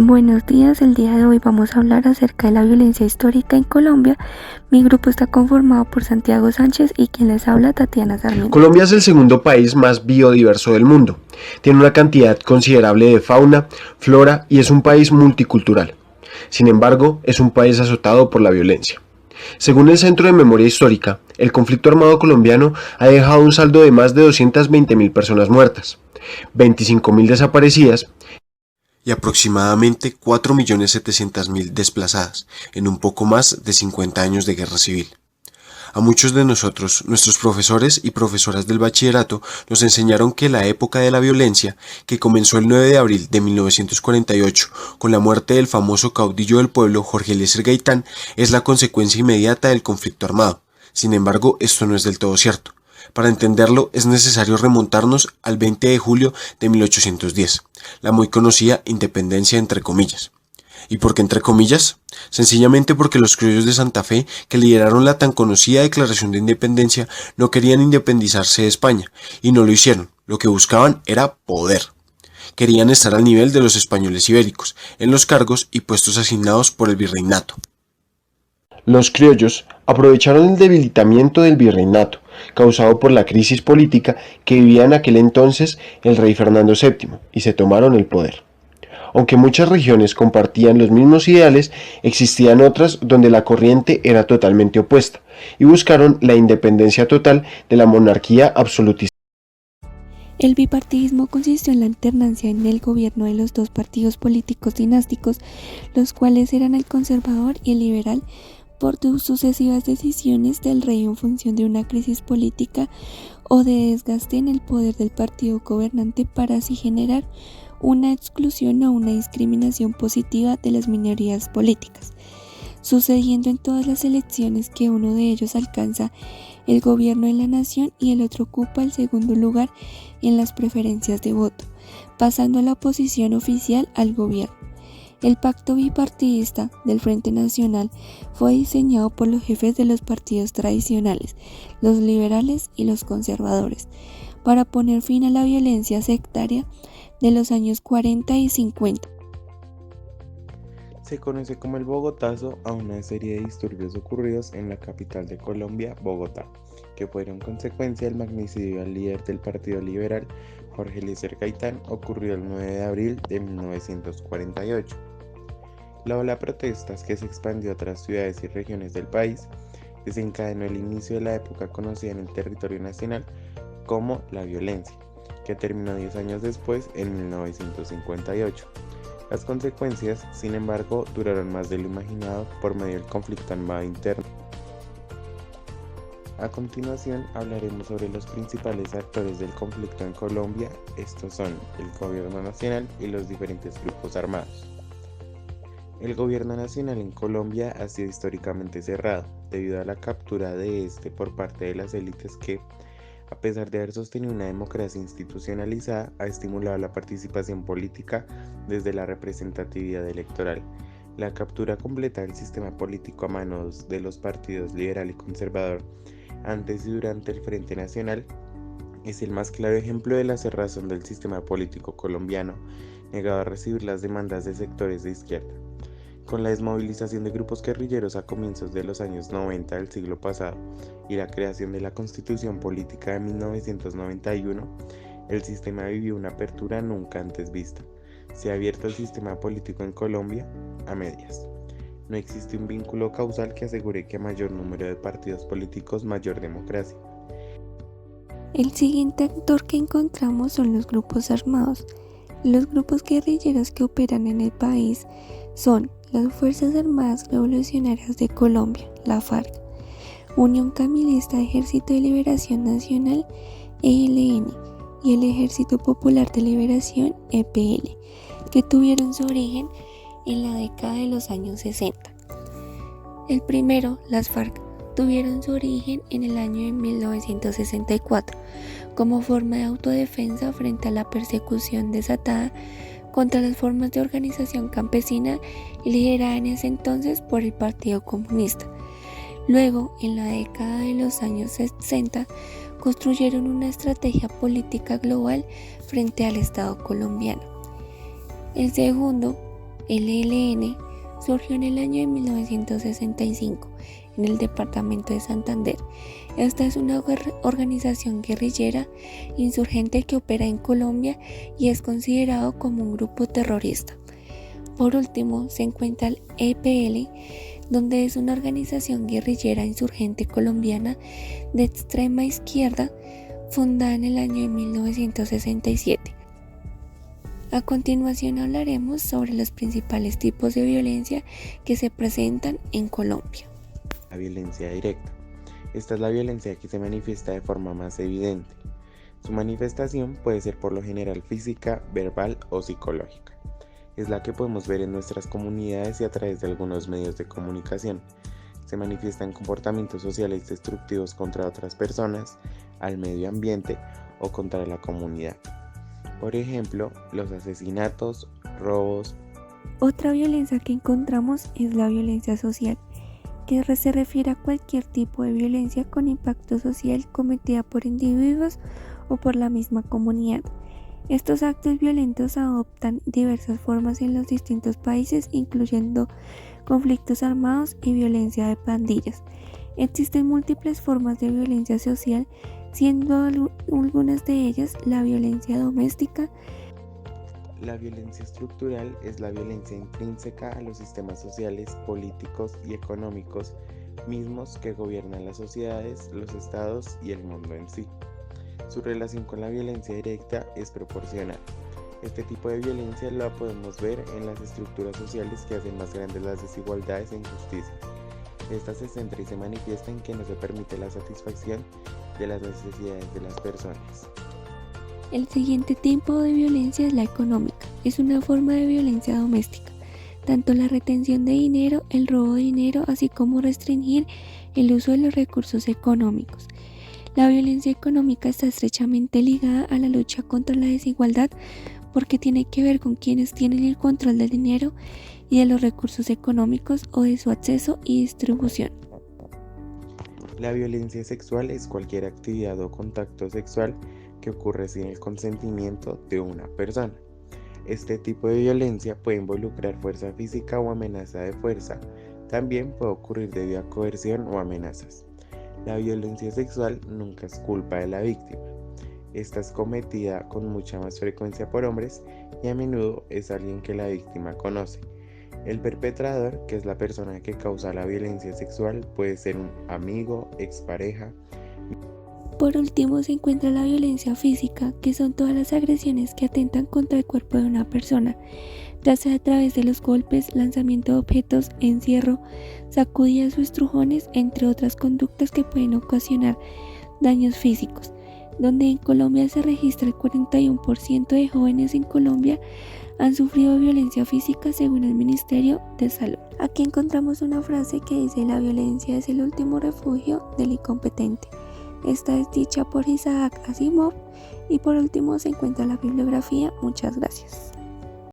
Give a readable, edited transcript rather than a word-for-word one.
Buenos días, el día de hoy vamos a hablar acerca de la violencia histórica en Colombia. Mi grupo está conformado por Santiago Sánchez y quien les habla, Tatiana Sarmiento. Colombia es el segundo país más biodiverso del mundo. Tiene una cantidad considerable de fauna, flora y es un país multicultural. Sin embargo, es un país azotado por la violencia. Según el Centro de Memoria Histórica, el conflicto armado colombiano ha dejado un saldo de más de 220.000 personas muertas, 25.000 desaparecidas y aproximadamente 4.700.000 desplazadas en un poco más de 50 años de guerra civil. A muchos de nosotros, nuestros profesores y profesoras del bachillerato nos enseñaron que la época de la violencia, que comenzó el 9 de abril de 1948 con la muerte del famoso caudillo del pueblo Jorge Eliezer Gaitán, es la consecuencia inmediata del conflicto armado. Sin embargo, esto no es del todo cierto. Para entenderlo es necesario remontarnos al 20 de julio de 1810, la muy conocida independencia entre comillas. ¿Y por qué entre comillas? Sencillamente porque los criollos de Santa Fe, que lideraron la tan conocida Declaración de Independencia, no querían independizarse de España, y no lo hicieron. Lo que buscaban era poder. Querían estar al nivel de los españoles ibéricos, en los cargos y puestos asignados por el virreinato. Los criollos aprovecharon el debilitamiento del virreinato, causado por la crisis política que vivía en aquel entonces el rey Fernando VII, y se tomaron el poder. Aunque muchas regiones compartían los mismos ideales, existían otras donde la corriente era totalmente opuesta, y buscaron la independencia total de la monarquía absolutista. El bipartidismo consistió en la alternancia en el gobierno de los dos partidos políticos dinásticos, los cuales eran el conservador y el liberal, por sucesivas decisiones del rey en función de una crisis política o de desgaste en el poder del partido gobernante para así generar una exclusión o una discriminación positiva de las minorías políticas, sucediendo en todas las elecciones que uno de ellos alcanza el gobierno de la nación y el otro ocupa el segundo lugar en las preferencias de voto, pasando a la oposición oficial al gobierno. El pacto bipartidista del Frente Nacional fue diseñado por los jefes de los partidos tradicionales, los liberales y los conservadores, para poner fin a la violencia sectaria de los años 40 y 50. Se conoce como el Bogotazo a una serie de disturbios ocurridos en la capital de Colombia, Bogotá, que fueron consecuencia del magnicidio al líder del Partido Liberal, Jorge Eliezer Gaitán, ocurrido el 9 de abril de 1948. La ola de protestas que se expandió a otras ciudades y regiones del país desencadenó el inicio de la época conocida en el territorio nacional como la violencia, que terminó 10 años después, en 1958. Las consecuencias, sin embargo, duraron más de lo imaginado por medio del conflicto armado interno. A continuación hablaremos sobre los principales actores del conflicto en Colombia. Estos son el gobierno nacional y los diferentes grupos armados. El gobierno nacional en Colombia ha sido históricamente cerrado, debido a la captura de este por parte de las élites que, a pesar de haber sostenido una democracia institucionalizada, ha estimulado la participación política desde la representatividad electoral. La captura completa del sistema político a manos de los partidos liberal y conservador antes y durante el Frente Nacional es el más claro ejemplo de la cerrazón del sistema político colombiano, negado a recibir las demandas de sectores de izquierda. Con la desmovilización de grupos guerrilleros a comienzos de los años 90 del siglo pasado y la creación de la Constitución Política de 1991, el sistema vivió una apertura nunca antes vista. Se ha abierto el sistema político en Colombia a medias. No existe un vínculo causal que asegure que a mayor número de partidos políticos, mayor democracia. El siguiente actor que encontramos son los grupos armados. Los grupos guerrilleros que operan en el país son las Fuerzas Armadas Revolucionarias de Colombia, la FARC, Unión Camilista Ejército de Liberación Nacional, ELN, y el Ejército Popular de Liberación, EPL, que tuvieron su origen en la década de los años 60. El primero, las FARC, tuvieron su origen en el año de 1964, como forma de autodefensa frente a la persecución desatada contra las formas de organización campesina liderada en ese entonces por el Partido Comunista. Luego, en la década de los años 60, construyeron una estrategia política global frente al Estado colombiano. El segundo el ELN, surgió en el año de 1965 en el departamento de Santander. Esta es una organización guerrillera insurgente que opera en Colombia y es considerado como un grupo terrorista. Por último, se encuentra el EPL, donde es una organización guerrillera insurgente colombiana de extrema izquierda, fundada en el año de 1967. A continuación hablaremos sobre los principales tipos de violencia que se presentan en Colombia. La violencia directa. Esta es la violencia que se manifiesta de forma más evidente. Su manifestación puede ser por lo general física, verbal o psicológica. Es la que podemos ver en nuestras comunidades y a través de algunos medios de comunicación. Se manifiestan comportamientos sociales destructivos contra otras personas, al medio ambiente o contra la comunidad. Por ejemplo, los asesinatos, robos. Otra violencia que encontramos es la violencia social, que se refiere a cualquier tipo de violencia con impacto social cometida por individuos o por la misma comunidad. Estos actos violentos adoptan diversas formas en los distintos países, incluyendo conflictos armados y violencia de pandillas. Existen múltiples formas de violencia social, siendo algunas de ellas la violencia doméstica. La violencia estructural es la violencia intrínseca a los sistemas sociales, políticos y económicos mismos que gobiernan las sociedades, los estados y el mundo en sí. Su relación con la violencia directa es proporcional. Este tipo de violencia la podemos ver en las estructuras sociales que hacen más grandes las desigualdades e injusticias. Esta se centra y se manifiesta en que no se permite la satisfacción de las necesidades de las personas. El siguiente tipo de violencia es la económica. Es una forma de violencia doméstica. Tanto la retención de dinero, el robo de dinero, así como restringir el uso de los recursos económicos. La violencia económica está estrechamente ligada a la lucha contra la desigualdad porque tiene que ver con quienes tienen el control del dinero y de los recursos económicos o de su acceso y distribución. La violencia sexual es cualquier actividad o contacto sexual que ocurre sin el consentimiento de una persona. Este tipo de violencia puede involucrar fuerza física o amenaza de fuerza. También puede ocurrir debido a coerción o amenazas. La violencia sexual nunca es culpa de la víctima. Esta es cometida con mucha más frecuencia por hombres y a menudo es alguien que la víctima conoce. El perpetrador, que es la persona que causa la violencia sexual, puede ser un amigo, expareja. Por último se encuentra la violencia física, que son todas las agresiones que atentan contra el cuerpo de una persona, ya sea a través de los golpes, lanzamiento de objetos, encierro, sacudidas o estrujones, entre otras conductas que pueden ocasionar daños físicos, donde en Colombia se registra el 41% de jóvenes en Colombia han sufrido violencia física según el Ministerio de Salud. Aquí encontramos una frase que dice: la violencia es el último refugio del incompetente. Esta es dicha por Isaac Asimov y por último se encuentra la bibliografía. Muchas gracias.